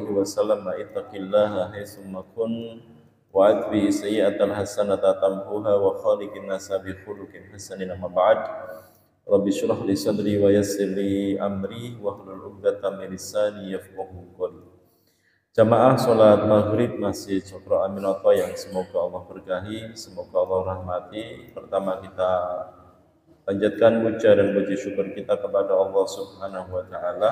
wasallam ittaqillaha haitsuma kun wa atbi sayyi'atal hasanata tamhuha wa khaliqin nasa bi khuluqin hasanin amma ba'd. Rabbi shrah li sadri wa yassir li amri wa hlul 'uqdatam min lisani yafqahu qawli. Jamaah salat maghrib Masjid Syukro Aminoto yang semoga Allah berkahi, semoga Allah rahmati. Pertama kita panjatkan puja dan puji syukur kita kepada Allah Subhanahu wa taala.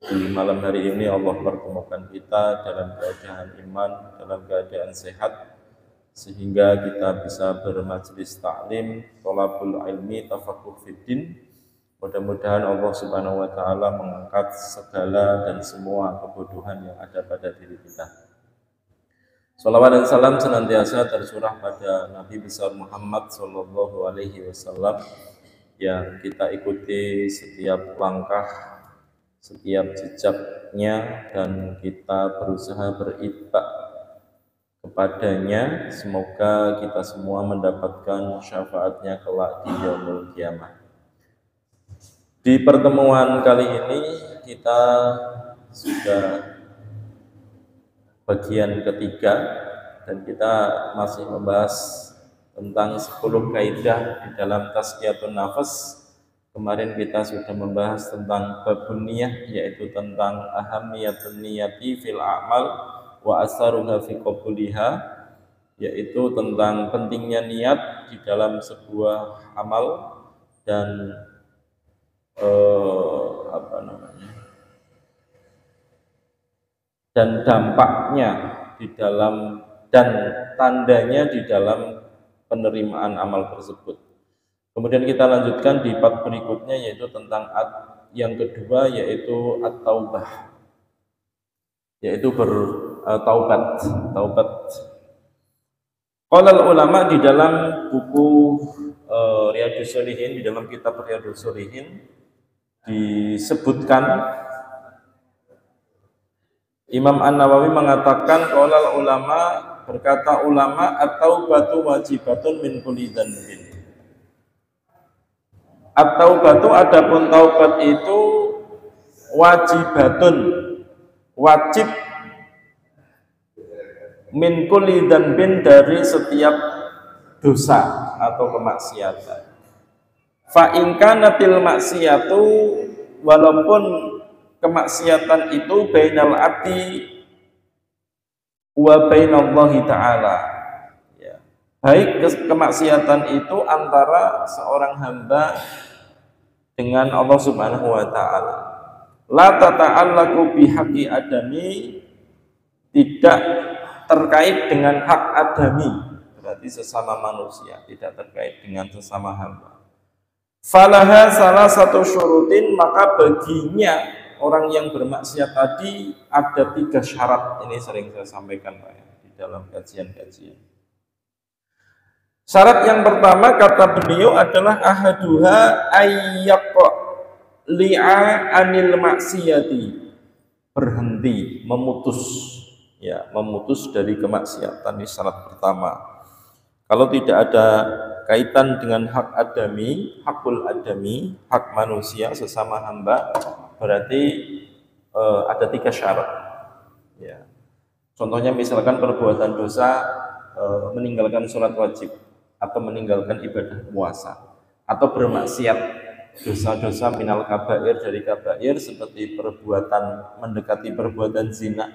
Di malam hari ini Allah pertemukan kita dalam keadaan iman, dalam keadaan sehat, sehingga kita bisa bermajlis ta'lim, thalabul ilmi, tafaqquh fiddin. Mudah-mudahan Allah Subhanahu wa taala mengangkat segala dan semua kebodohan yang ada pada diri kita. Salawat dan salam senantiasa tercurah pada Nabi besar Muhammad sallallahu alaihi wasallam yang kita ikuti setiap langkah, setiap jejaknya, dan kita berusaha beritba kepadanya. Semoga kita semua mendapatkan syafaatnya kelak di yaumul kiamah. Di pertemuan kali ini kita sudah bagian ketiga dan kita masih membahas tentang 10 kaidah di dalam tazkiyatun nafas. Kemarin kita sudah membahas tentang babun niyah, yaitu tentang ahamiyatun niyati fil a'mal wa asaruha fi qabuliha, yaitu tentang pentingnya niat di dalam sebuah amal dan dan dampaknya di dalam dan tandanya di dalam penerimaan amal tersebut. Kemudian kita lanjutkan di part berikutnya, yaitu tentang yang kedua, yaitu at-taubah, yaitu bertaubat. Qala ulama di dalam buku Riyadhus Shalihin, di dalam kitab Riyadhus Shalihin disebutkan, Imam An-Nawawi mengatakan, qala ulama, berkata ulama, at-taubatu wajibatun min kulli dzanbin. At-taubatu, adapun taubat itu wajibatun, wajib, min kulli dzanbin, dari setiap dosa atau kemaksiatan. Fa in kanatil maksiyatu, walaupun kemaksiatan itu bainal abdi wa bainallahi ta'ala, ya, baik kemaksiatan itu antara seorang hamba dengan Allah Subhanahu wa ta'ala. La tata'allaqu bihaqqi adami, tidak terkait dengan hak adami, berarti sesama manusia, tidak terkait dengan sesama hamba. Falaha salah satu syurutin, maka baginya orang yang bermaksiat tadi ada 3 syarat. Ini sering saya sampaikan Pak ya, di dalam kajian-kajian. Syarat yang pertama, kata beliau, adalah ahaduha ayyaqli'a anil maksiyati, berhenti, memutus, ya, memutus dari kemaksiatan. Ini syarat pertama. Kalau tidak ada kaitan dengan hak adami, hakul adami, hak manusia sesama hamba, berarti ada 3 syarat. Ya. Contohnya misalkan perbuatan dosa, meninggalkan sholat wajib, atau meninggalkan ibadah puasa, atau bermaksiat, dosa-dosa minal kabair, dari kabair, seperti perbuatan mendekati perbuatan zina,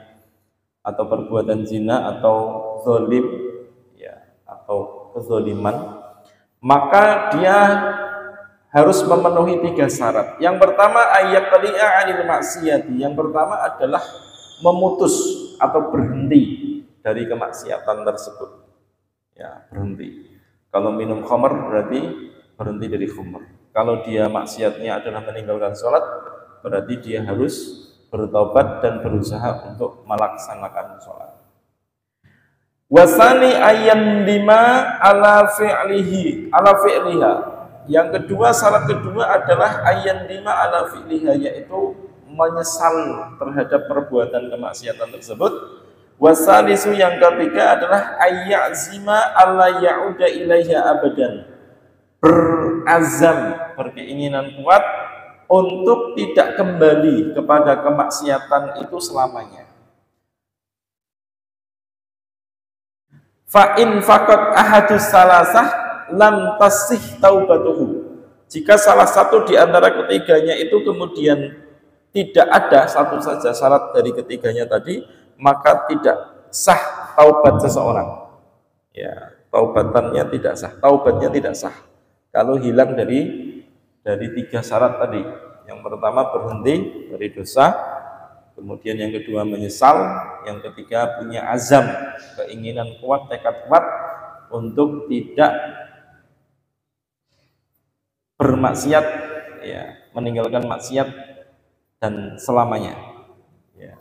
atau perbuatan zina, atau zalim, ya, atau kezaliman, maka dia harus memenuhi 3 syarat. Yang pertama, ayyaqli'a 'anil maksiyati. Yang pertama adalah memutus atau berhenti dari kemaksiatan tersebut. Ya, berhenti. Kalau minum khamr berarti berhenti dari khamr. Kalau dia maksiatnya adalah meninggalkan sholat, berarti dia harus bertaubat dan berusaha untuk melaksanakan sholat. Wasani ayyandima ala fi'liha. Yang kedua, syarat kedua adalah ayyandima ala fi'liha, yaitu menyesal terhadap perbuatan kemaksiatan tersebut. Wasalisu, yang ketiga adalah ayyazima alla ya'uda ilaiha abadan, berazam, berkeinginan kuat untuk tidak kembali kepada kemaksiatan itu selamanya. Fa in faqat ahadus salasah lam tasih taubatuhu. Jika salah satu di antara ketiganya itu kemudian tidak ada satu saja syarat dari ketiganya tadi, maka tidak sah taubat seseorang. Ya, taubatannya tidak sah, taubatnya tidak sah. Kalau hilang dari tiga syarat tadi. Yang pertama berhenti dari dosa, kemudian yang kedua menyesal, yang ketiga punya azam, keinginan kuat, tekad kuat untuk tidak bermaksiat, ya, meninggalkan maksiat dan selamanya. Ya.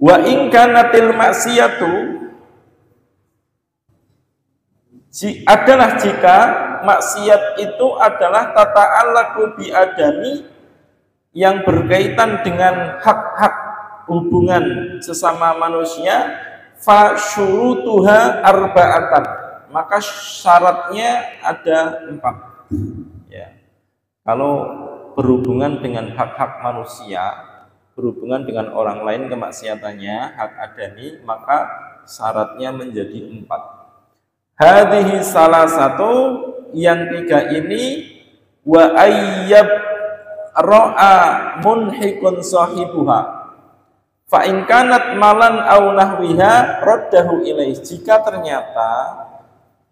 Wa in kanatil maksiatu, adalah jika maksiat itu adalah tata'allaqu bi adami, yang berkaitan dengan hak-hak hubungan sesama manusia, fa syurutuha arba'atan, maka syaratnya ada 4. Ya. Kalau berhubungan dengan hak-hak manusia, berhubungan dengan orang lain kemaksiatannya, hak adami, maka syaratnya menjadi 4. Hadhihi salah satu, yang 3 ini, wa ayyab ra'a munhikun sahibuha fa in kanat malan aw nahwiha raddahu ilaih. Jika ternyata,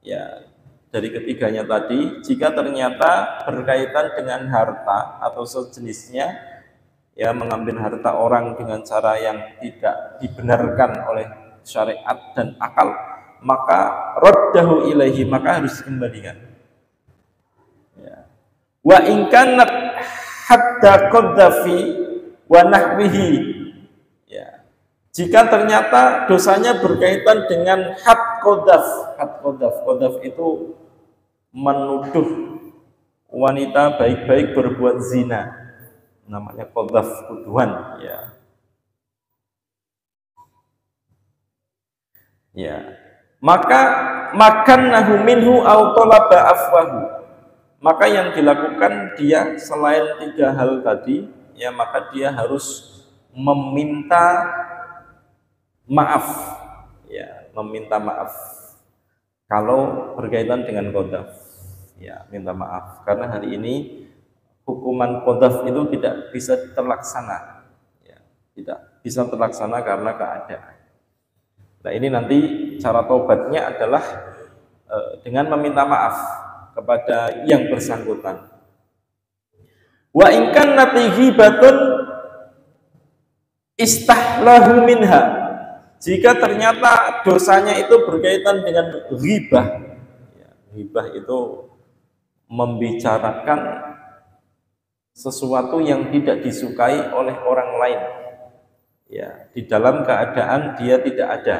ya, dari ketiganya tadi, jika ternyata berkaitan dengan harta atau sejenisnya, ya, mengambil harta orang dengan cara yang tidak dibenarkan oleh syariat dan akal, maka raddahu ilaihi, maka harus dikembalikan. Ya. Wa in kanat hatta qaddafi wa nahwihi, ya, jika ternyata dosanya berkaitan dengan had qadhaf. Qadhaf itu menuduh wanita baik-baik berbuat zina, namanya qadhaf, tuduhan, ya. Ya, maka makannahu minhu aw talaba afwahu, maka yang dilakukan dia selain 3 hal tadi, ya, maka dia harus meminta maaf, ya, meminta maaf. Kalau berkaitan dengan qadhaf, ya, minta maaf, karena hari ini hukuman qadhaf itu tidak bisa terlaksana, ya, tidak bisa terlaksana karena keadaan. Nah, ini nanti cara taubatnya adalah dengan meminta maaf kepada yang bersangkutan. Wa in kanat ghibatun istahlahu minha, jika ternyata dosanya itu berkaitan dengan ghibah, ya, ghibah itu membicarakan sesuatu yang tidak disukai oleh orang lain, ya, di dalam keadaan dia tidak ada,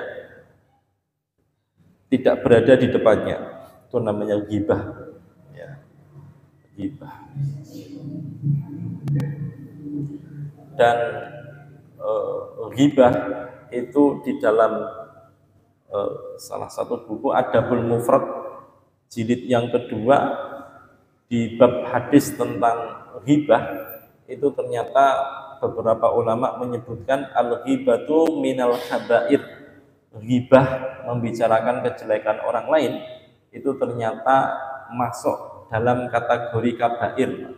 tidak berada di depannya, itu namanya ghibah, ya, ghibah. Dan ghibah itu di dalam salah satu buku Adabul Mufrad jilid yang kedua, di bab hadis tentang ghibah, itu ternyata beberapa ulama menyebutkan al-ghibatu minal kabair, ghibah membicarakan kejelekan orang lain itu ternyata masuk dalam kategori kabair,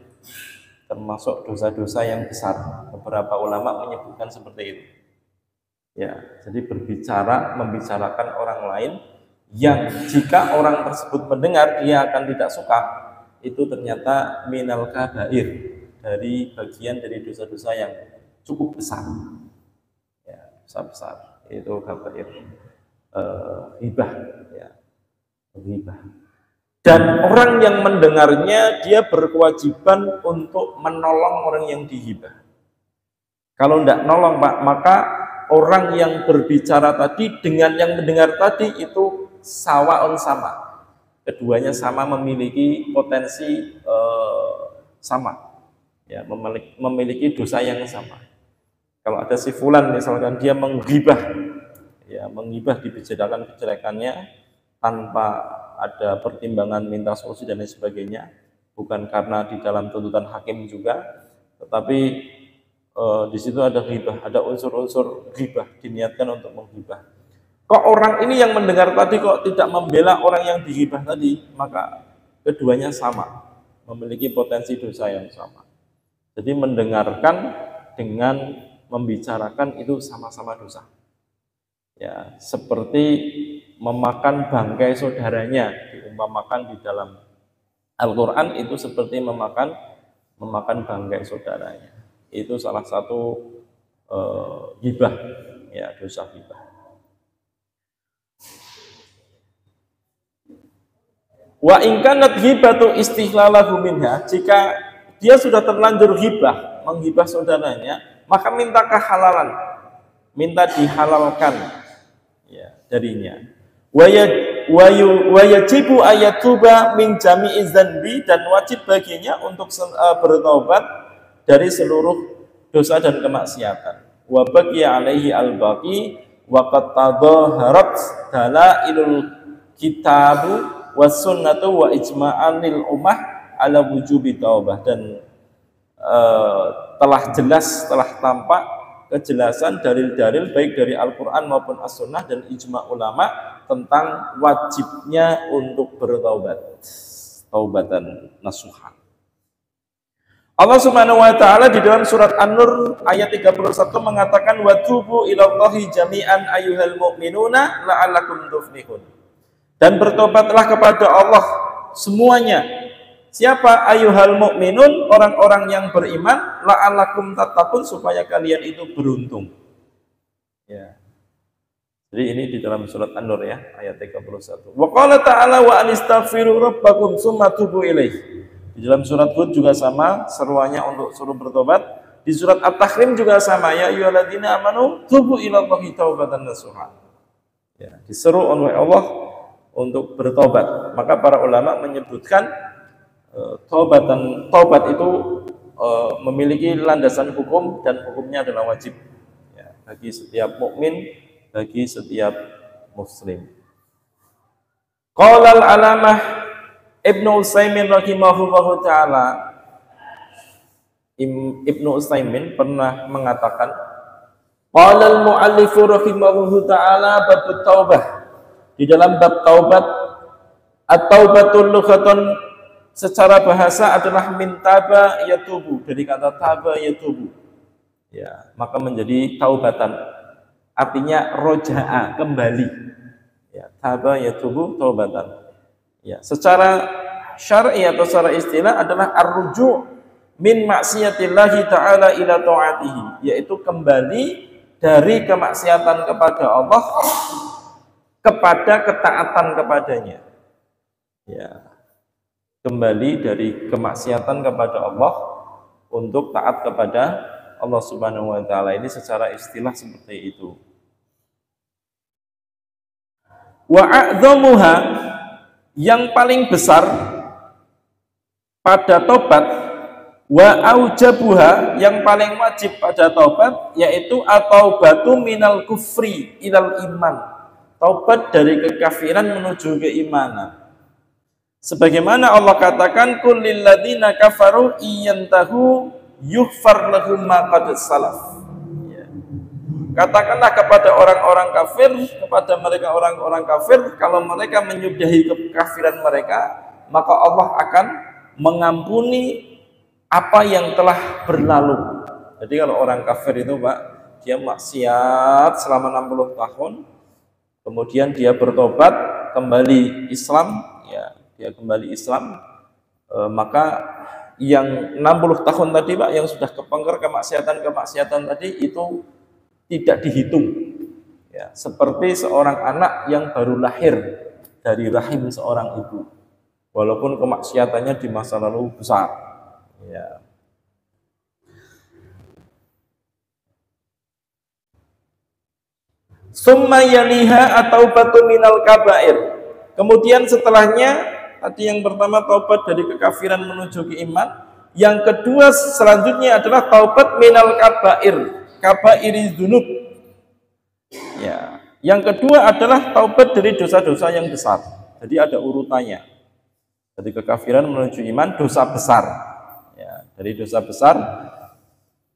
termasuk dosa-dosa yang besar. Beberapa ulama menyebutkan seperti itu. Ya, jadi membicarakan orang lain yang jika orang tersebut mendengar dia akan tidak suka, itu ternyata minal kabair, dari bagian dari dosa-dosa yang cukup besar, ya, besar, itu kabair, ghibah, ya, ghibah. Dan orang yang mendengarnya dia berkewajiban untuk menolong orang yang dihibah. Kalau tidak nolong, Pak, maka orang yang berbicara tadi dengan yang mendengar tadi itu sawaun, sama, keduanya sama, memiliki potensi sama, ya, memiliki dosa yang sama. Kalau ada si fulan misalkan dia menggibah, ya, menggibah, dibicarakan kejelekannya tanpa ada pertimbangan minta solusi dan lain sebagainya, bukan karena di dalam tuntutan hakim juga, tetapi di situ ada ghibah, ada unsur-unsur ghibah, diniatkan untuk menghibah. Kok orang ini yang mendengar tadi kok tidak membela orang yang dighibah tadi, maka keduanya sama, memiliki potensi dosa yang sama. Jadi mendengarkan dengan membicarakan itu sama-sama dosa. Ya, seperti memakan bangkai saudaranya, diumpamakan di dalam Al-Quran itu seperti memakan bangkai saudaranya. Itu salah satu ghibah, ya, dosa ghibah. Wa in kanat ghibatu istihlalahu minha, jika dia sudah terlanjur ghibah, menghibah saudaranya, maka minta kehalalan, minta dihalalkan, ya, darinya. Wa yajibu ayatuba min jami'i dzanbi, dan wajib baginya untuk bertobat dari seluruh dosa dan kemaksiatan. Wa baqiya alaihi al-baqi wa qad tadhaharat dalailul kitabu was sunnatu wa ijma'anil ummah ala wujubi taubah, dan telah jelas, telah tampak kejelasan dalil-dalil baik dari Al-Quran maupun As-Sunnah dan ijma' ulama tentang wajibnya untuk bertaubat, taubatan nasuha. Allah Subhanahu wa taala di dalam surat An-Nur ayat 31 mengatakan wa tubu ilallahi jami'an ayyuhal mu'minuna la'allakum tuflihun. Dan bertobatlah kepada Allah semuanya. Siapa? Ayyuhal mu'minun, orang-orang yang beriman, la'allakum tattaqun, supaya kalian itu beruntung. Ya. Jadi ini di dalam surat An-Nur ya, ayat 31. Wa qala ta'ala wa anistaghfiru rabbakum tsumma tubu ilaih. Di dalam surat Hud juga sama, seruannya untuk suruh bertobat. Di surat At-Tahrim juga sama, ya ayyuhalladzina amanu tubu ilallahi taubatan nasuha. Ya, diseru oleh Allah untuk bertobat. Maka para ulama menyebutkan taubat itu memiliki landasan hukum, dan hukumnya adalah wajib, ya, bagi setiap mukmin, bagi setiap muslim. Qala al-alamah Ibnu Utsaimin rahimahullahu taala, Ibnu Utsaimin pernah mengatakan, qala al-muallifu rahimahullahu taala babut taubah, di dalam bab taubat, at-taubatul lughatan secara bahasa adalah min taba yatubu, dari kata taba yatubu, ya, maka menjadi taubatan, artinya roja'a, kembali, ya, taba yatubu, taubatan, ya. Secara syar'i atau secara istilah adalah ar-ruju' min maksiyatillahi ta'ala ila ta'atihi, yaitu kembali dari kemaksiatan kepada Allah kepada ketaatan kepadanya, ya, kembali dari kemaksiatan kepada Allah untuk taat kepada Allah Subhanahu wa taala. Ini secara istilah seperti itu. Wa a'dhamuha, yang paling besar pada taubat, wa aujabuha, yang paling wajib pada taubat, yaitu at-taubatu minal kufri ilal iman, taubat dari kekafiran menuju keimanan. Sebagaimana Allah katakan, qul lil ladzina kafaru iyantahu yughfar lahum ma qad salaf. Ya. Katakanlah kepada orang-orang kafir, kepada mereka orang-orang kafir, kalau mereka menyudahi kekafiran mereka, maka Allah akan mengampuni apa yang telah berlalu. Jadi kalau orang kafir itu, Pak, dia maksiat selama 60 tahun, kemudian dia bertobat, kembali Islam, ya, dia kembali Islam, maka yang 60 tahun tadi, Pak, yang sudah kepengker kemaksiatan tadi itu tidak dihitung, ya, seperti seorang anak yang baru lahir dari rahim seorang ibu, walaupun kemaksiatannya di masa lalu besar, ya. Summa yaliha atau batu minal kabair, kemudian setelahnya, tadi yang pertama taubat dari kekafiran menuju ke iman, yang kedua selanjutnya adalah taubat minal kabair, kabairi dzunub, ya. Yang kedua adalah taubat dari dosa-dosa yang besar. Jadi ada urutannya. Dari kekafiran menuju iman dosa besar. Ya, dari dosa besar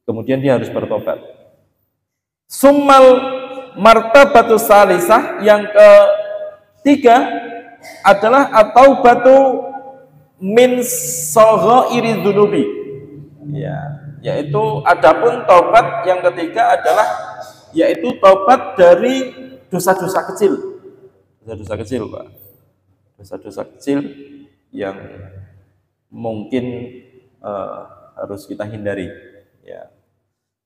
kemudian dia harus bertobat. Summal martabatu salisah, yang ketiga adalah at-taubatu min saghairi dzunubi. Ya, yaitu adapun taubat yang ketiga adalah yaitu taubat dari dosa-dosa kecil. Dosa-dosa kecil, Pak. Dosa-dosa kecil yang mungkin harus kita hindari. Ya.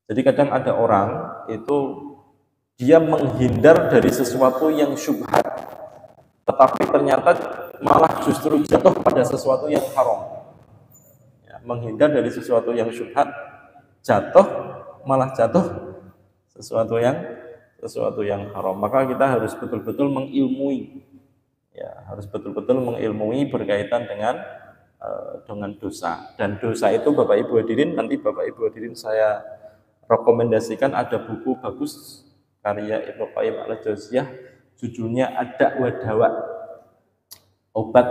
Jadi kadang ada orang itu dia menghindar dari sesuatu yang syubhat, tetapi ternyata malah justru jatuh pada sesuatu yang haram. Ya, menghindar dari sesuatu yang syubhat, malah jatuh sesuatu yang haram. Maka kita harus betul-betul mengilmui, ya, harus betul-betul mengilmui berkaitan dengan dosa. Dan dosa itu Bapak Ibu hadirin, nanti Bapak Ibu hadirin saya rekomendasikan ada buku bagus karya Ibnu Qayyim al-Jauziyah, judulnya Ad-Da' wa Dawa, obat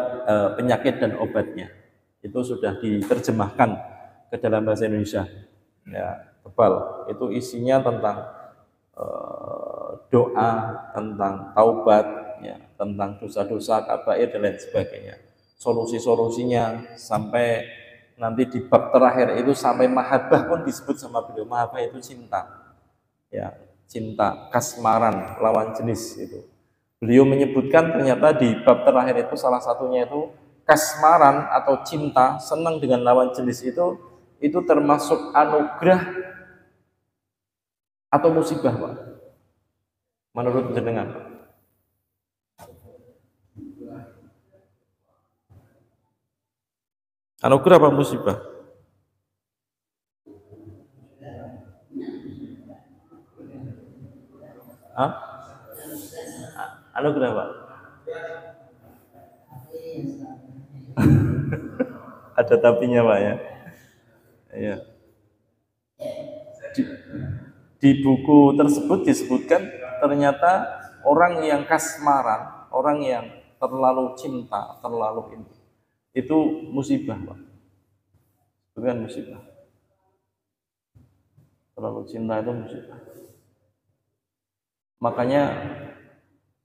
penyakit dan obatnya. Itu sudah diterjemahkan ke dalam bahasa Indonesia. Ya, tebal. Itu isinya tentang doa, tentang taubat, ya, tentang dosa-dosa, kabair dan lain sebagainya. Solusi-solusinya sampai nanti di bab terakhir itu sampai mahabbah pun disebut sama beliau. Mahabbah itu cinta, ya, cinta kasmaran lawan jenis itu. Beliau menyebutkan ternyata di bab terakhir itu salah satunya itu kasmaran atau cinta, senang dengan lawan jenis itu termasuk anugerah atau musibah, Pak? Menurut jenengan? Anugerah apa musibah? Hah? Anugerah, Pak? Ada tapinya, Pak, ya? Iya. Di buku tersebut disebutkan ternyata orang yang kasmaran, orang yang terlalu cinta, terlalu ini, itu musibah, Pak. Bukan musibah. Terlalu cinta itu musibah. Makanya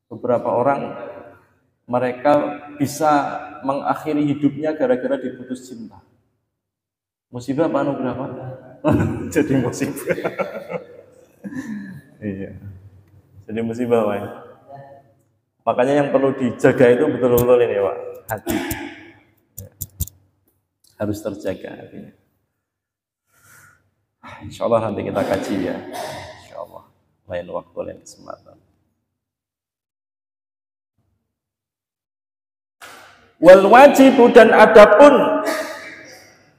beberapa orang mereka bisa mengakhiri hidupnya gara-gara diputus cinta. Musibah apa anugerah, Pak? Jadi musibah. Iya. Jadi musibah, Pak. Makanya yang perlu dijaga itu betul-betul ini, Pak, hati. Harus terjaga hatinya. Insya Allah nanti kita kaji, ya. Insya Allah lain waktu, lain kesempatan. Wal wajibu, dan adapun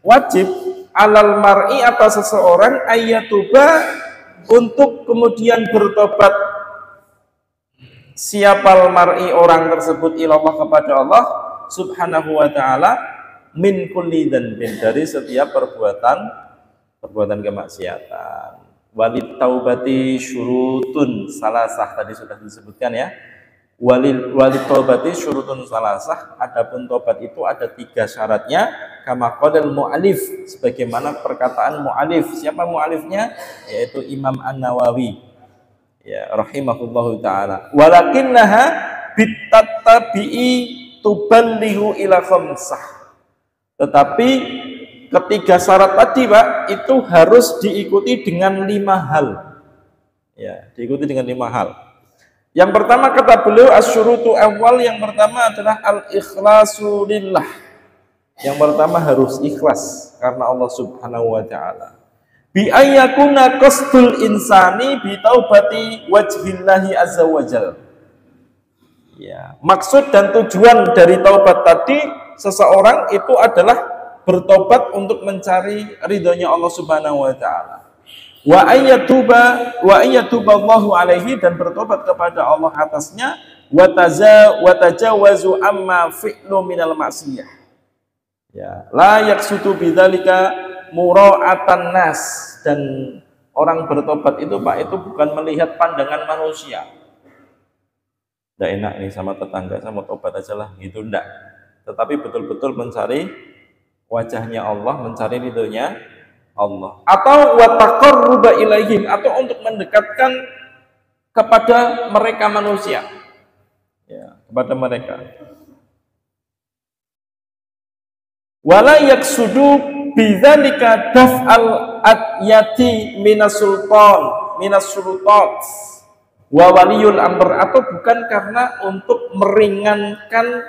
wajib alal mar'i atas seseorang ayyatuba, untuk kemudian bertobat siapal mar'i orang tersebut ilallah kepada Allah subhanahu wa ta'ala min kulli dzanbin, dari setiap perbuatan kemaksiatan. Walid taubati syurutun salasah, tadi sudah disebutkan, ya. Walid taubati syurutun salasah, adapun tobat itu ada 3 syaratnya, kama qadal mu'alif, sebagaimana perkataan mu'alif. Siapa mu'alifnya? Yaitu Imam An-Nawawi, ya, rahimahullahu ta'ala. Walakinnaha bittatabi'i tuballihu ila khamsah, tetapi ketiga syarat tadi, Pak, itu harus diikuti dengan 5 hal. Ya, diikuti dengan 5 hal. Yang pertama kata beliau asyurutu awal, yang pertama adalah al-ikhlasu lillah. Yang pertama harus ikhlas karena Allah Subhanahu wa taala. Bi ayyakuna qasdul insani bi taubati wajhillahi azza wajal. Ya, maksud dan tujuan dari taubat tadi seseorang itu adalah bertobat untuk mencari ridhonya Allah Subhanahu wa taala. Wa ayyatuba Allahu alaihi, dan bertobat kepada Allah atasnya, wa tajawazu amma fi'lu minal ma'siyah. Ya, la yaksutu bidzalika mura'atan nas, dan orang bertobat itu, Pak, itu bukan melihat pandangan manusia. Nggak enak nih sama tetangga, sama tobat aja lah, gitu, enggak. tetapi betul-betul mencari wajahnya Allah, mencari ridhonya Allah. Atau wa taqarruba ilaihim, atau untuk mendekatkan kepada mereka manusia. Ya, kepada mereka. Wala yaksudu bidzalika daf'al adyati minas sultat wa waliyul amr, atau bukan karena untuk meringankan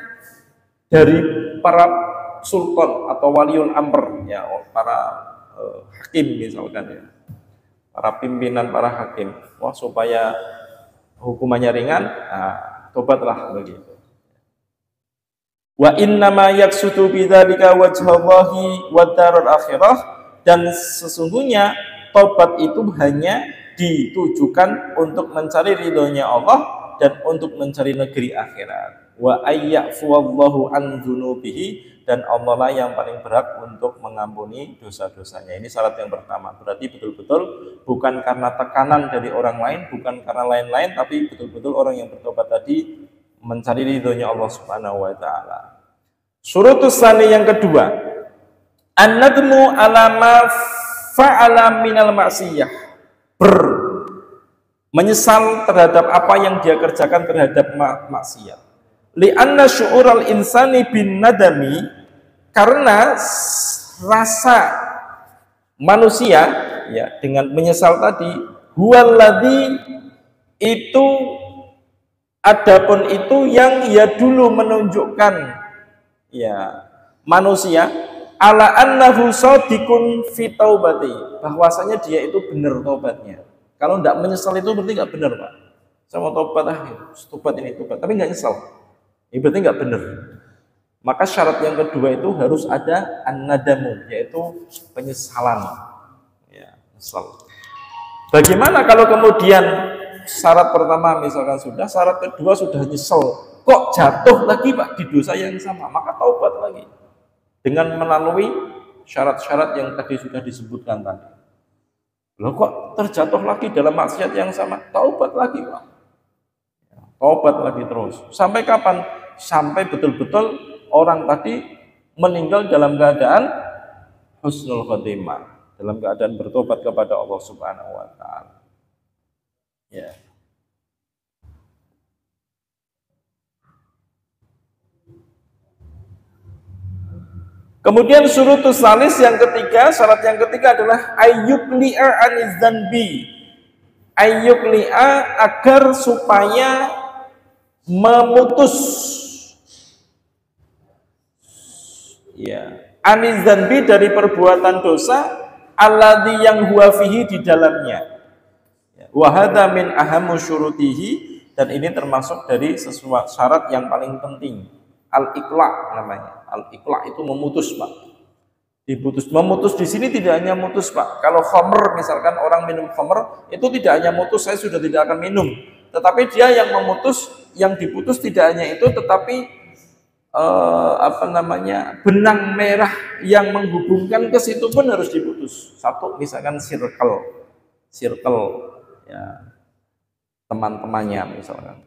dari para sultan atau waliul amr, ya, para hakim misalkan, ya, para pimpinan, para hakim, wah supaya hukumannya ringan, nah, tobatlah begitu. Wa innama yaksudu bidzalika wajhallahi wad darul akhirah, dan sesungguhnya tobat itu hanya ditujukan untuk mencari ridhonya Allah dan untuk mencari negeri akhirat. Wa ayyafuwallahu an dzunubihi, dan Allah lah yang paling berhak untuk mengampuni dosa-dosanya. Ini syarat yang pertama. Berarti betul-betul bukan karena tekanan dari orang lain, bukan karena lain-lain, tapi betul-betul orang yang bertobat tadi mencari ridhonya Allah Subhanahu wa taala. Syurutus tsani yang kedua, an-nadmu ala ma fa'ala minal ma'siyah, menyesal terhadap apa yang dia kerjakan terhadap maksiat. Li'anna syu'ural insani bin nadami, karena rasa manusia, ya, dengan menyesal tadi, huwaladzi, itu adapun itu yang ya dulu menunjukkan, ya, manusia ala annahu shadiqun fi taubati, bahwasanya dia itu benar tobatnya. Kalau tidak menyesal itu berarti nggak benar, Pak. Saya mau tobat, tobat ini tobat, tapi nggak nyesal, ini berarti nggak benar. Maka syarat yang kedua itu harus ada an-nadamu, yaitu penyesalan, ya, nyesal. Bagaimana kalau kemudian syarat pertama misalkan sudah, syarat kedua sudah nyesel, kok jatuh lagi, Pak, di dosa yang sama, maka taubat lagi dengan melalui syarat-syarat yang tadi sudah disebutkan tadi. Loh, kok terjatuh lagi dalam maksiat yang sama, taubat lagi, Pak. Taubat lagi terus. Sampai kapan? Sampai betul-betul orang tadi meninggal dalam keadaan husnul khotimah, dalam keadaan bertobat kepada Allah Subhanahu wa taala. Ya. Kemudian syurutus salis yang ketiga, syarat yang ketiga adalah ayyukli'a anizzanbi. Ayyukli'a, agar supaya memutus, ya, anizzanbi, dari perbuatan dosa, alladzi yang huwa fihi, di dalamnya. Wa hadza min ahammu syurutihi, dan ini termasuk dari sesuatu syarat yang paling penting. Al-iqla' namanya. Al-iqla' itu memutus, Pak. Diputus. Memutus di sini tidak hanya mutus, Pak. Kalau khamr, misalkan orang minum khamr, itu tidak hanya mutus, saya sudah tidak akan minum. Tetapi dia yang memutus, yang diputus tidak hanya itu, tetapi benang merah yang menghubungkan ke situ pun harus diputus. Satu, misalkan circle, ya, teman-temannya misalkan.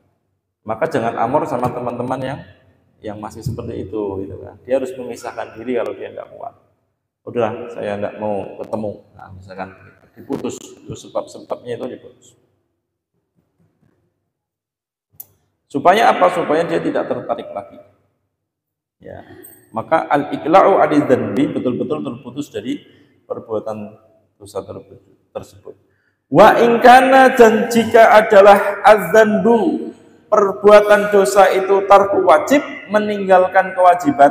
Maka jangan amor sama teman-teman yang masih seperti itu, gitu kan. Dia harus memisahkan diri kalau dia tidak kuat. Udah, saya tidak mau ketemu. Nah, misalkan diputus, itu sebab-sebabnya itu diputus. Supaya apa? Supaya dia tidak tertarik lagi. Ya, maka al-iqla'u anidzanbi, betul-betul terputus dari perbuatan dosa tersebut. Wa in kana, dan jika adalah adzanbu, perbuatan dosa itu tarku wajib, meninggalkan kewajiban,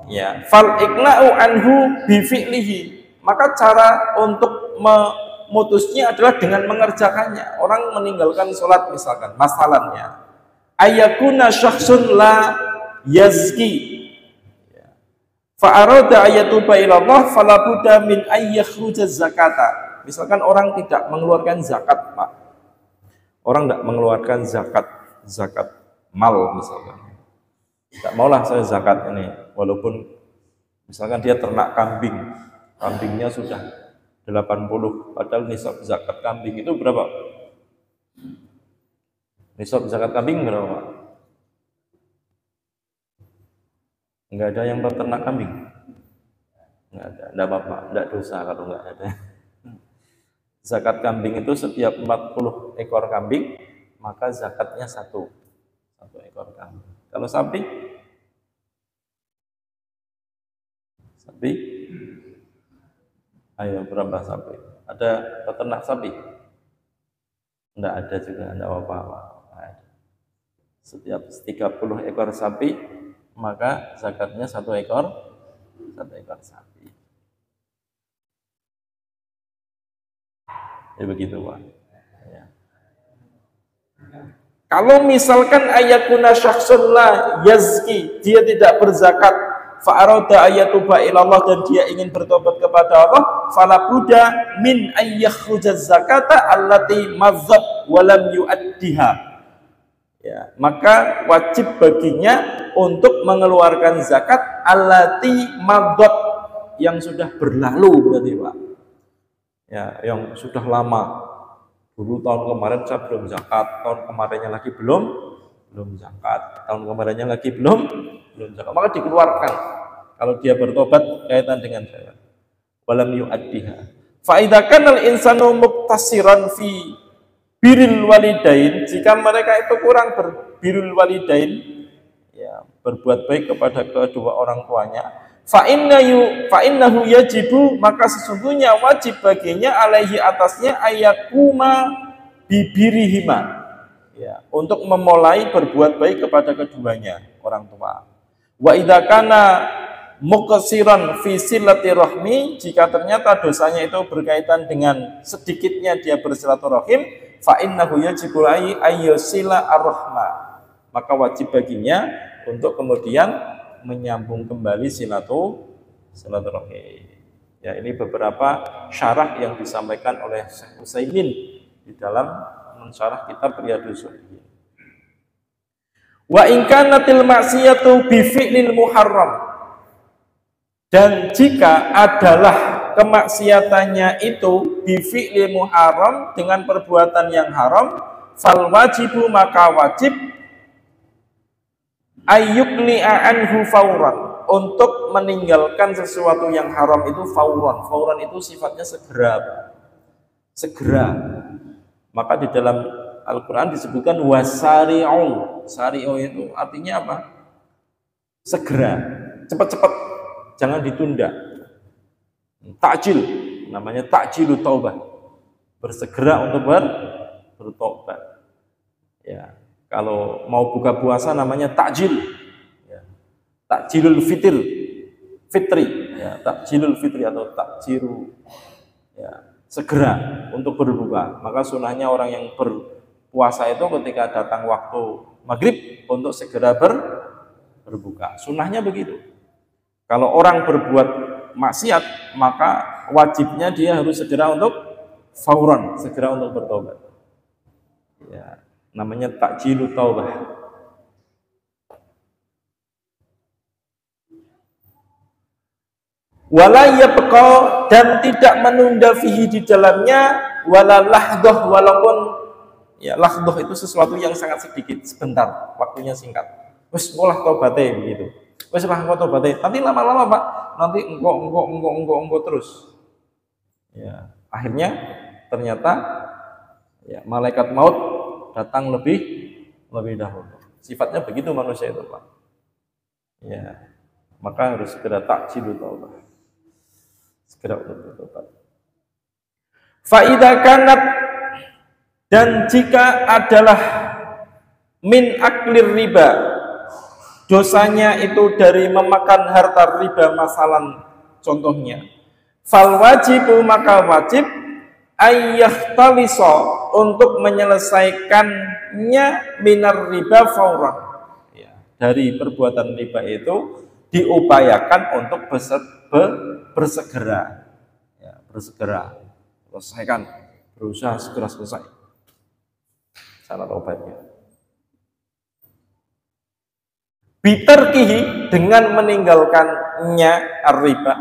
ya, fal iqla'u anhu bi fi'lihi, maka cara untuk memutusnya adalah dengan mengerjakannya. Orang meninggalkan sholat misalkan, masalahnya ayakuna syakhsun la yazki, fa arada ayatuba ila Allah fala budda min ayyakhruja zakata. Misalkan orang tidak mengeluarkan zakat, Pak. Orang tidak mengeluarkan zakat mal misalkan. Tidak maulah saya zakat ini, walaupun misalkan dia ternak kambing, kambingnya sudah 80, padahal nisab zakat kambing itu berapa? Nisab zakat kambing berapa? Enggak ada yang peternak kambing? Enggak ada, enggak apa-apa, enggak dosa kalau enggak ada. Zakat kambing itu setiap 40 ekor kambing, maka zakatnya satu ekor kambing. Kalau sapi? Sapi? Ayo berapa sapi? Ada peternak sapi? Enggak ada juga, enggak apa-apa. Setiap 30 ekor sapi, maka zakatnya satu ekor sapi. Ya begitu Pak. Ya. Kalau misalkan ayakuna syakhsun la yazki, dia tidak berzakat, fa'arada ayatuba ilallah, dan dia ingin bertobat kepada Allah, fala budda min ayyakhruja zakata allati mazzab walam yu'addiha. Ya, maka wajib baginya untuk mengeluarkan zakat allati madzab, yang sudah berlalu berarti Pak. Ya, yang sudah lama. Dulu tahun kemarin saya belum zakat, tahun kemarinnya lagi belum zakat, tahun kemarinnya lagi belum zakat, maka dikeluarkan kalau dia bertobat kaitan dengan zakat. Walam yu'addiha. Fa idza kana al-insanu muqtasiran fi birril walidain, jika mereka itu kurang berbirrul walidain, ya, berbuat baik kepada kedua orang tuanya, fa innahu yajibu, maka sesungguhnya wajib baginya, alaihi atasnya, ayakuma bibirihima, ya, untuk memulai berbuat baik kepada keduanya orang tua. Wa idza kana muqsiran fi silatirahmi, jika ternyata dosanya itu berkaitan dengan sedikitnya dia bersilaturahim, fa innahu yajibu ayyusila arrahma, maka wajib baginya untuk kemudian menyambung kembali silaturahim. Ya, ini beberapa syarah yang disampaikan oleh Syekh Utsaimin di dalam mensyarah kitab Riyadhus Shalihin. Wa in kanatil ma'siyatu bi fi'lil muharram, dan jika adalah kemaksiatannya itu bi fi'lil muharram, dengan perbuatan yang haram, fal wajibu, maka wajib ayyukli'a anhu fauran, untuk meninggalkan sesuatu yang haram itu fauran. Fauran itu sifatnya segera. Maka di dalam Al-Quran disebutkan wasari'u. Sari'u itu artinya apa? Segera, cepat-cepat, jangan ditunda. Ta'jil, namanya ta'jilu taubah, bersegera untuk bertobat. Ya. Kalau mau buka puasa namanya takjil, ya. Takjilul fitri, ya. Takjilul fitri atau takjiru, ya, segera untuk berbuka. Maka sunahnya orang yang berpuasa itu ketika datang waktu maghrib untuk segera berbuka. Sunahnya begitu. Kalau orang berbuat maksiat, maka wajibnya dia harus segera untuk fauran, segera untuk bertobat. Ya. Namanya takjilu taubah. Wala yabqa, dan tidak menunda fihi di dalamnya, wala lahdoh, walaupun ya lahdoh itu sesuatu yang sangat sedikit, sebentar, waktunya singkat. Wes ngolah tobatnya begitu. Wes lah engko tobatnya. Nanti lama-lama Pak, nanti engko terus. Ya, akhirnya ternyata ya malaikat maut datang lebih dahulu. Sifatnya begitu manusia itu Pak. Ya, maka harus segera takjilu taubah, segera untuk bertobat. Fa idza kanat, dan jika adalah min aklir riba, dosanya itu dari memakan harta riba, masalan contohnya, fal wajibu, maka wajib ayyahtalisa, untuk menyelesaikannya minar riba fauran, ya, dari perbuatan riba itu diupayakan untuk bersegera, ya, selesaikan, berusaha segera selesai syarat obatnya. Bitarkihi, dengan meninggalkannya riba,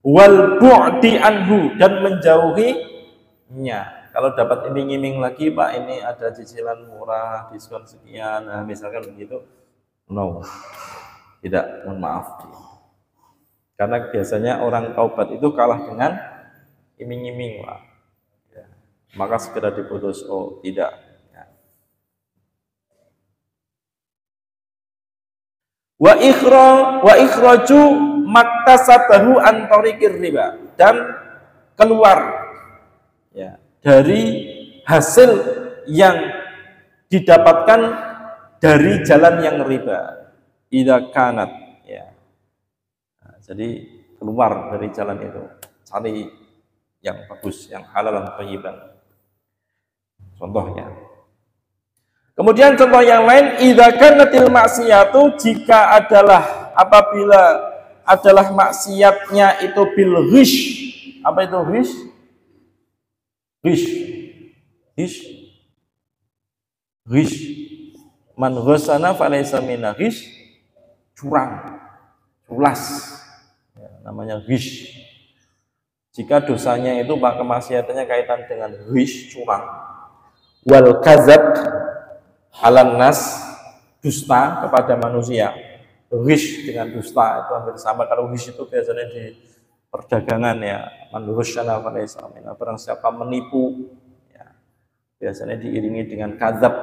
wal bu'di anhu, dan menjauhinya. Kalau dapat iming-iming lagi Pak, ini ada cicilan murah, diskon sekian, nah misalkan begitu, no. Tidak, mohon maaf. Karena biasanya orang taubat itu kalah dengan iming-iming, Pak. Ya. Maka segera diputus. Oh, tidak. Ya. Wa ikhraju maktasabahu an tariqir riba, dan keluar ya dari hasil yang didapatkan dari jalan yang riba. Idza kanat ya. Nah, jadi keluar dari jalan itu, cari yang bagus, yang halal dan thayyiban. Contohnya. Kemudian contoh yang lain, idza kanatil maksiyatu, jika adalah apabila adalah maksiatnya itu bil ghish. Apa itu ghish? Ghish. Ghish. Ghish. Man ghasana falaysa minna. Ghish, curang, culas. Ya, namanya ghish. Jika dosanya itu Pak, kemaksiatannya kaitan dengan ghish, curang. Wal kadzab alan nas, dusta kepada manusia. Ghish dengan dusta itu hampir sama. Kalau ghish itu biasanya di perdagangan ya, man ghasana falaysa minna, barang siapa menipu ya, biasanya diiringi dengan kadzab,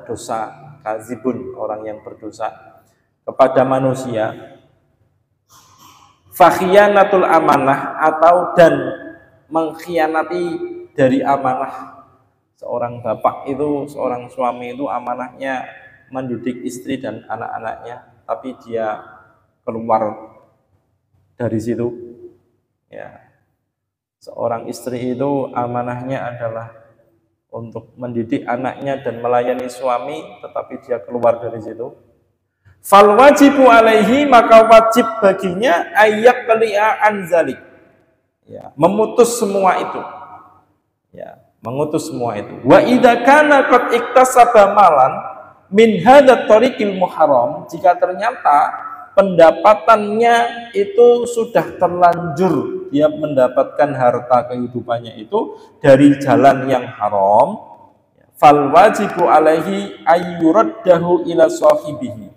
dosa, kazibun, orang yang berdosa kepada manusia. Fakhiyanatul amanah, atau dan mengkhianati dari amanah. Seorang bapak itu, seorang suami itu amanahnya mendidik istri dan anak-anaknya, tapi dia keluar dari situ ya. Seorang istri itu amanahnya adalah untuk mendidik anaknya dan melayani suami, tetapi dia keluar dari situ. Fal wajibu alaihi, maka wajib baginya ayyak qali'a anzalik ya, memutus semua itu ya, mengutus semua itu. Wa idza kana qad iktasaba malan min hadzal tariqil muharram, jika ternyata pendapatannya itu sudah terlanjur, dia mendapatkan harta kehidupannya itu dari jalan yang haram, fal wajibu alaihi ayyuraddahu ila sahibihi,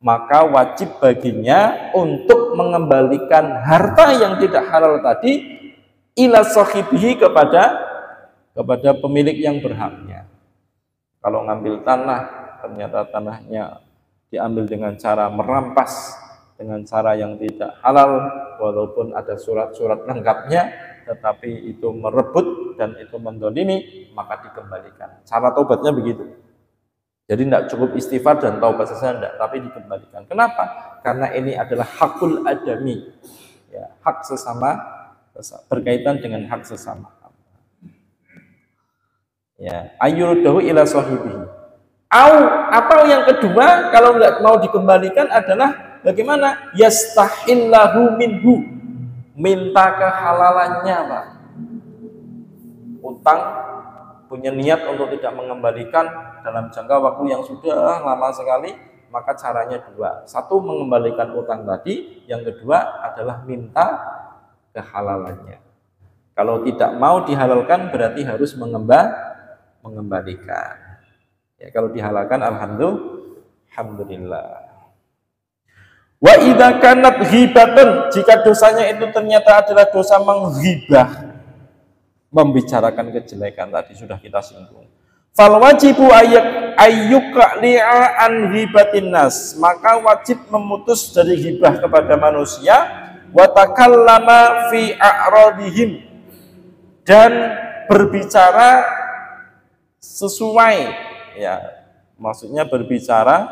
maka wajib baginya untuk mengembalikan harta yang tidak halal tadi ila sahibihi, kepada pemilik yang berhaknya. Kalau ngambil tanah, ternyata tanahnya diambil dengan cara merampas, dengan cara yang tidak halal, walaupun ada surat-surat lengkapnya, tetapi itu merebut dan itu mendolimi, maka dikembalikan. Cara taubatnya begitu. Jadi tidak cukup istighfar dan taubat saja, tidak, tapi dikembalikan. Kenapa? Karena ini adalah hakul adami ya, hak sesama, berkaitan dengan hak sesama ya. Ayyurudahu ila sahibihi. Atau yang kedua, kalau nggak mau dikembalikan adalah bagaimana? Yastahillahu minhu, minta kehalalannya, Pak. Utang, punya niat untuk tidak mengembalikan dalam jangka waktu yang sudah lama sekali, maka caranya dua. Satu, mengembalikan utang tadi. Yang kedua adalah minta kehalalannya. Kalau tidak mau dihalalkan, berarti harus mengembalikan. Ya, kalau dihalalkan, alhamdulillah. Wa idza kanat ghibatan, jika dosanya itu ternyata adalah dosa menghibah, membicarakan kejelekan, tadi sudah kita singgung. Fal wajibu ayyuqli'a an ghibatin nas, maka wajib memutus dari ghibah kepada manusia, wa takallama fi a'radihim, dan berbicara sesuai ya, maksudnya berbicara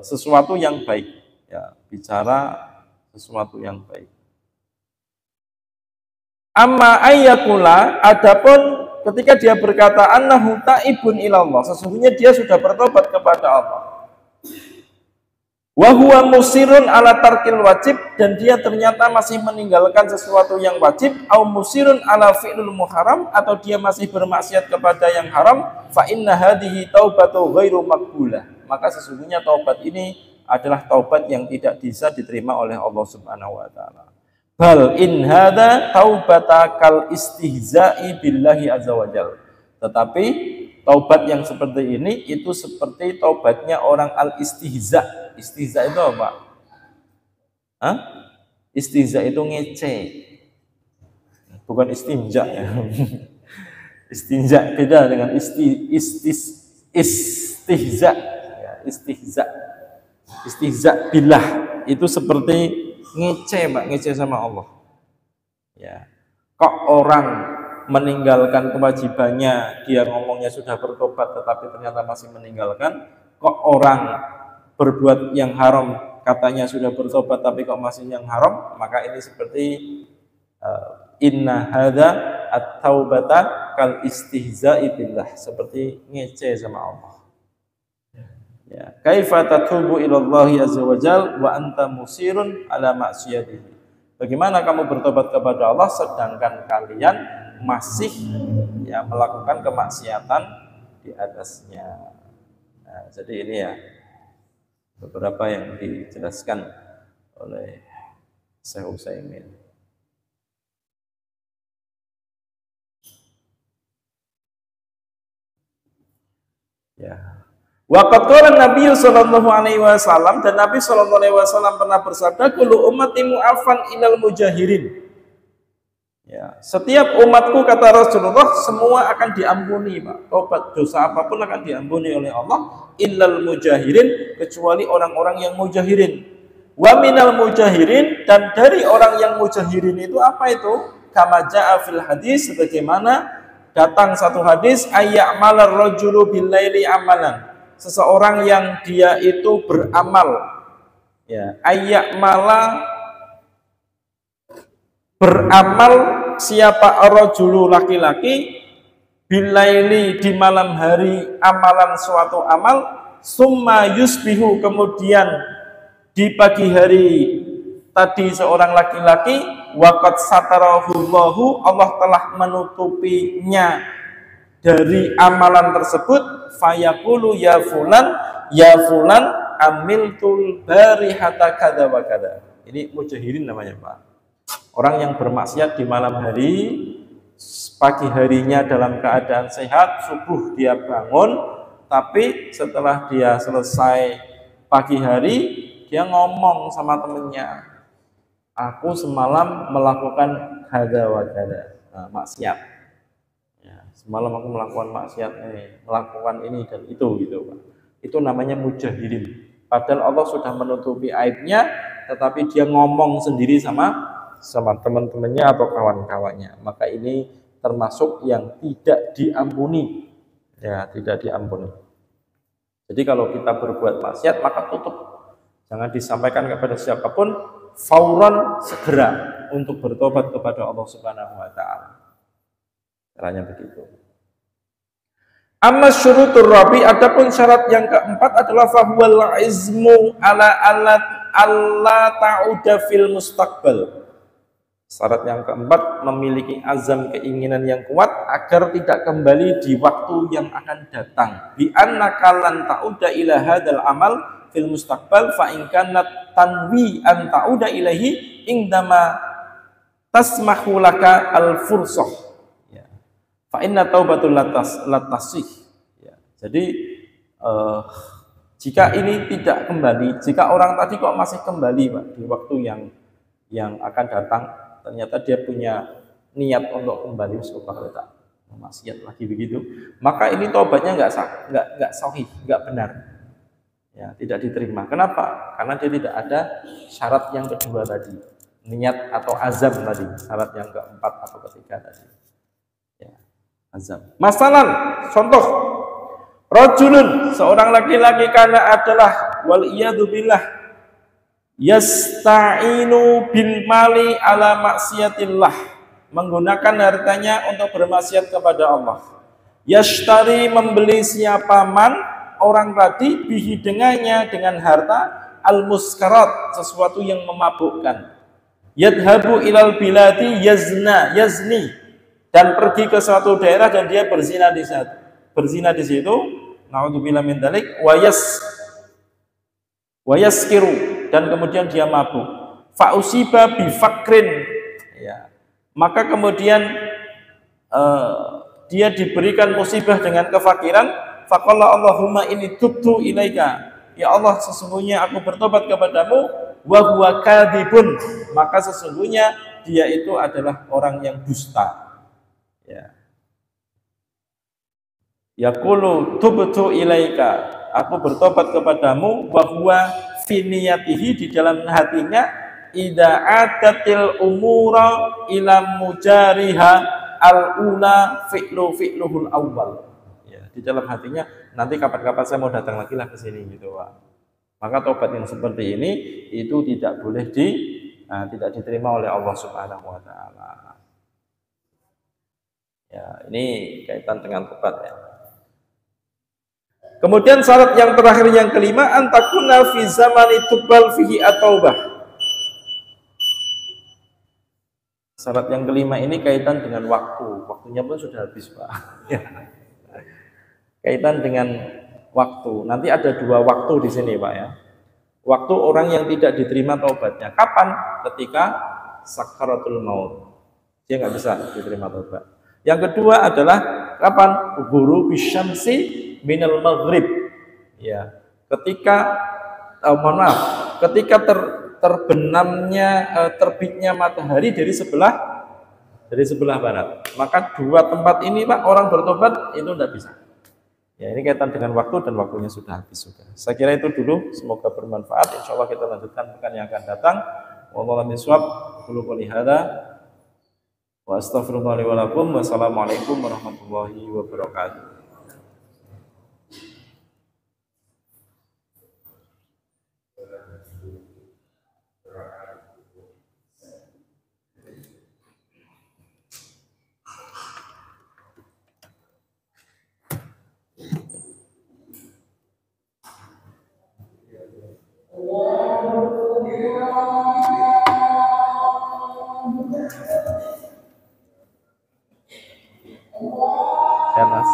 sesuatu yang baik ya, bicara sesuatu yang baik. Amma ayyakula, adapun ketika dia berkata annahu taibun ilallah, sesungguhnya dia sudah bertobat kepada Allah. Wa huwa musirun ala tarkil wajib, dan dia ternyata masih meninggalkan sesuatu yang wajib, au musirun ala fi'lul muharram, atau dia masih bermaksiat kepada yang haram, fa inna hadhihi taubatu ghairu maqbulah, maka sesungguhnya taubat ini adalah taubat yang tidak bisa diterima oleh Allah Subhanahu wa taala. Bal in hadza taubata kal istihza'i billahi azza wajal. Tetapi taubat yang seperti ini itu seperti taubatnya orang al istihza, Istihza itu apa? Hah? Istihza itu ngece. Bukan istinja ya. Istinja beda dengan istihza. Ya, istihza. Istihza billah itu seperti ngece, Mbak, ngece sama Allah. Ya. Kok orang meninggalkan kewajibannya, dia ngomongnya sudah bertobat tetapi ternyata masih meninggalkan. Kok orang berbuat yang haram, katanya sudah bertobat tapi kok masih yang haram, maka ini seperti inna hadza at-taubata kal istihza'i billah, seperti ngece sama Allah. Ya, kaifa tatubu ila Allah azza wa jal wa anta musirun ala ma'siyatihi. Bagaimana kamu bertobat kepada Allah sedangkan kalian masih ya melakukan kemaksiatan di atasnya. Nah, jadi ini ya beberapa yang dijelaskan oleh Syekh Utsaimin. Ya. Wa qad qala Nabi sallallahu alaihi wasallam, dan Nabi sallallahu alaihi wasallam pernah bersabda, kullu ummati mu'afan ilal mujahirin. Ya, setiap umatku, kata Rasulullah, semua akan diampuni, Pak. Tobat dosa apapun akan diampuni oleh Allah, illal mujahirin, kecuali orang-orang yang mujahirin. Wa minal mujahirin, dan dari orang yang mujahirin itu apa itu? Kama ja'a fil hadis, sebagaimana datang satu hadis, ayya'malar rajulu bil laili amalan. Seseorang yang dia itu beramal, ya, beramal siapa rajulu laki-laki bilaili di malam hari amalan suatu amal, summa yusbihu kemudian di pagi hari tadi seorang laki-laki waqad satarahullahu Allah telah menutupinya dari amalan tersebut, fayaqulu ya fulan amiltul barihata kada wa kada. Ini mujahirin namanya, Pak. Orang yang bermaksiat di malam hari, pagi harinya dalam keadaan sehat, subuh dia bangun, tapi setelah dia selesai pagi hari, dia ngomong sama temennya, aku semalam melakukan kada wa kada, nah, maksiat. Semalam aku melakukan maksiat ini, melakukan ini dan itu, gitu, Pak. Itu namanya mujahirin. Padahal Allah sudah menutupi aibnya, tetapi dia ngomong sendiri sama teman-temannya atau kawan-kawannya. Maka ini termasuk yang tidak diampuni. Ya, tidak diampuni. Jadi kalau kita berbuat maksiat, maka tutup. Jangan disampaikan kepada siapapun, fauran, segera untuk bertobat kepada Allah Subhanahu wa taala. Caranya begitu. Amma syurutur rabi, adapun syarat yang keempat adalah fahuwal izmu ala alla ta'uda fil mustaqbal. Syarat yang keempat memiliki azam, keinginan yang kuat agar tidak kembali di waktu yang akan datang. Bi annaka lan ta'uda ila hadzal amal fil mustaqbal fa in kanat tanwi an ta'uda ilaihi indama tasmahu laka al fursah. Fa inna taubatul latasih. Ya, jadi jika ini tidak kembali, jika orang tadi kok masih kembali, Pak, di waktu yang akan datang, ternyata dia punya niat untuk kembali tak maksiat lagi begitu, maka ini taubatnya nggak sahih, nggak benar, ya, tidak diterima. Kenapa? Karena dia tidak ada syarat yang kedua tadi, niat atau azam tadi, syarat yang keempat atau ketiga tadi. Azam. Masalan, contoh, rajulun, seorang laki-laki, karena adalah wal iyadu billah yasta'inu bil mali ala maksiatillah, menggunakan hartanya untuk bermaksiat kepada Allah. Yashtari, membeli siapa man, orang tadi, bihi dengannya, dengan harta, al muskarat, sesuatu yang memabukkan. Yadhabu ilal biladi yazni, dan pergi ke suatu daerah dan dia berzina di situ, naudzubillah min dzalik, wayaskiru, dan kemudian dia mabuk, fausiba bifakrin, ya, maka kemudian dia diberikan musibah dengan kefakiran, faqala Allahumma inni tubtu ilaika, ya Allah sesungguhnya aku bertobat kepadamu, wa huwa kadzibun, maka sesungguhnya dia itu adalah orang yang dusta. Ya. Yaqulu tubtu ilaika, aku bertobat kepadamu, wa huwa fi niyatihi, di dalam hatinya, idza atatil umura ila mujariha al-ula fi'luhul awwal. Ya, di dalam hatinya nanti kapan-kapan saya mau datang lagi lah ke sini gitu, Pak. Maka tobat yang seperti ini itu tidak boleh tidak diterima oleh Allah Subhanahu wa taala. Ya, ini kaitan dengan tobat ya. Kemudian syarat yang terakhir yang kelima, antakuna fi zamani tuqbal fihi at-taubah. Syarat yang kelima ini kaitan dengan waktu. Waktunya pun sudah habis, Pak. Ya. Kaitan dengan waktu. Nanti ada dua waktu di sini, Pak ya. Waktu orang yang tidak diterima taubatnya. Kapan? Ketika sakaratul maut. Dia nggak bisa diterima taubat. Yang kedua adalah kapan? Guru bisyamsi minal maghrib. Ya, ketika ketika terbitnya matahari dari sebelah barat. Maka dua tempat ini, Pak, orang bertobat itu tidak bisa. Ya, ini kaitan dengan waktu dan waktunya sudah habis sudah. Saya kira itu dulu, semoga bermanfaat. Insya Allah kita lanjutkan pekan yang akan datang. Wallahu a'lam bishawab. Qulu qouli hadza wa astaghfirullah li wa lakum. Wassalamualaikum warahmatullahi wabarakatuh. Sehat, Mas.